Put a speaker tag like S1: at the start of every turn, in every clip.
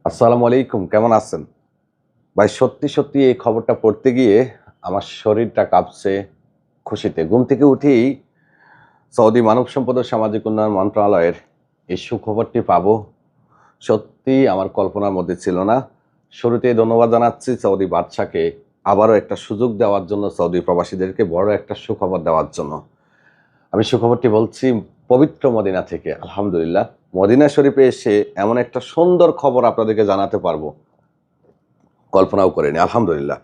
S1: আসসালামু আলাইকুম, কেমন আছেন ভাই? সত্যি সত্যি এই খবরটা পড়তে গিয়ে আমার শরীরটা কাঁপছে খুশিতে। ঘুম থেকে উঠেই সৌদি মানব সম্পদ ও সামাজিক উন্নয়ন মন্ত্রণালয়ের এই সুখবরটি পাবো, সত্যি আমার কল্পনার মধ্যে ছিল না। শুরুতেই ধন্যবাদ জানাচ্ছি সৌদি বাদশাকে আবারও একটা সুযোগ দেওয়ার জন্য, সৌদি প্রবাসীদেরকে বড় একটা সুখবর দেওয়ার জন্য। আমি সুখবরটি বলছি পবিত্র মদিনা থেকে। আলহামদুলিল্লাহ, মদিনা শরীফে এসে এমন একটা সুন্দর খবর আপনাদেরকে জানাতে পারবো, কল্পনাও করিনি। আলহামদুলিল্লাহ।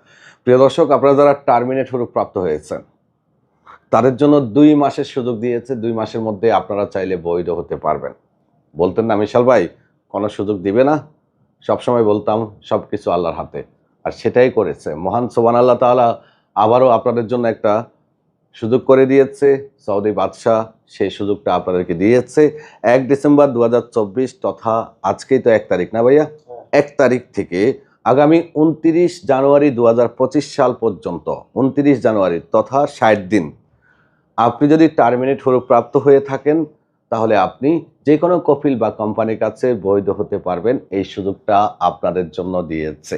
S1: প্রিয় দর্শক, আপনারা যারা টার্মিনেট হরুপ প্রাপ্ত হয়েছেন তাদের জন্য ২ মাসের সুযোগ দিয়েছে। ২ মাসের মধ্যে আপনারা চাইলে বৈধ হতে পারবেন। বলতেন না মিশাল ভাই কোনো সুযোগ দিবে না? সবসময় বলতাম সবকিছু আল্লাহর হাতে, আর সেটাই করেছে মহান সুবহান আল্লাহ তাআলা। আবারও আপনাদের জন্য একটা সুযোগ করে দিয়েছে সৌদি বাদশাহ। সেই সুযোগটা আপনাদেরকে দিয়েছে ১ ডিসেম্বর ২০২৪ তথা আজকেই তো ১ তারিখ না ভাইয়া? ১ তারিখ থেকে আগামী ২৯ জানুয়ারি ২০২৫ সাল পর্যন্ত, ২৯ জানুয়ারি তথা ৬০ দিন আপনি যদি টার্মিনেট হরুপ্রাপ্ত হয়ে থাকেন তাহলে আপনি যে কোনো কফিল বা কোম্পানির কাছে বৈধ হতে পারবেন। এই সুযোগটা আপনাদের জন্য দিয়েছে।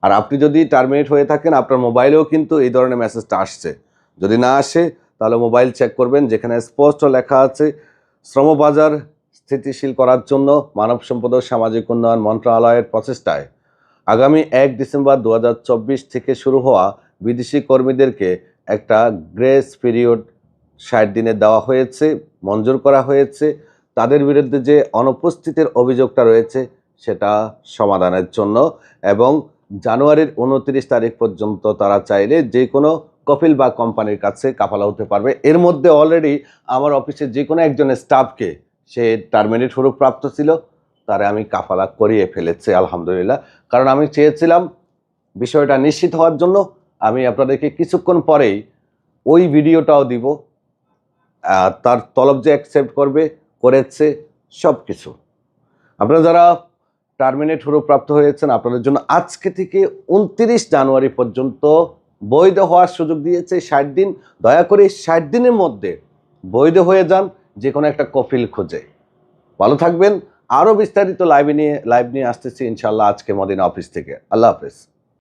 S1: আর আপনি যদি টার্মিনেট হয়ে থাকেন, আপনার মোবাইলেও কিন্তু এই ধরনের মেসেজটা আসছে। যদি না আসে তাহলে মোবাইল চেক করবেন, যেখানে স্পষ্ট লেখা আছে শ্রমবাজার স্থিতিশীল করার জন্য মানব সম্পদ ও সামাজিক উন্নয়ন মন্ত্রণালয়ের প্রচেষ্টায় আগামী ১ ডিসেম্বর ২০২৪ থেকে শুরু হওয়া বিদেশি কর্মীদেরকে একটা গ্রেস পিরিয়ড ৬০ দিনের দেওয়া হয়েছে, মঞ্জুর করা হয়েছে। তাদের বিরুদ্ধে যে অনুপস্থিতির অভিযোগটা রয়েছে সেটা সমাধানের জন্য, এবং জানুয়ারির ২৯ তারিখ পর্যন্ত তারা চাইলে যে কোনো কফিল বা কোম্পানির কাছে কাফালা হতে পারবে। এর মধ্যে অলরেডি আমার অফিসের যে কোনো একজনের স্টাফকে, সে টার্মিনেট হরুপ প্রাপ্ত ছিল, তারে আমি কাফালা করিয়ে ফেলেছি আলহামদুলিল্লাহ। কারণ আমি চেয়েছিলাম বিষয়টা নিশ্চিত হওয়ার জন্য। আমি আপনাদেরকে কিছুক্ষণ পরেই ওই ভিডিওটাও দিব, তার তলব যে অ্যাকসেপ্ট করবে, করেছে, সব কিছু। আপনারা যারা টার্মিনেট হরুপ প্রাপ্ত হয়েছেন আপনাদের জন্য আজকে থেকে ২৯ জানুয়ারি পর্যন্ত বৈধ হওয়ার সুযোগ দিয়েছে ৬০ দিন। দয়া করে ৬০ দিনের মধ্যে বৈধ হয়ে যান, যে কোনো একটা কফিল খুঁজে। ভালো থাকবেন। আরও বিস্তারিত লাইভ নিয়ে আসতেছি ইনশাল্লাহ আজকে মদিনা অফিস থেকে। আল্লাহ হাফেজ।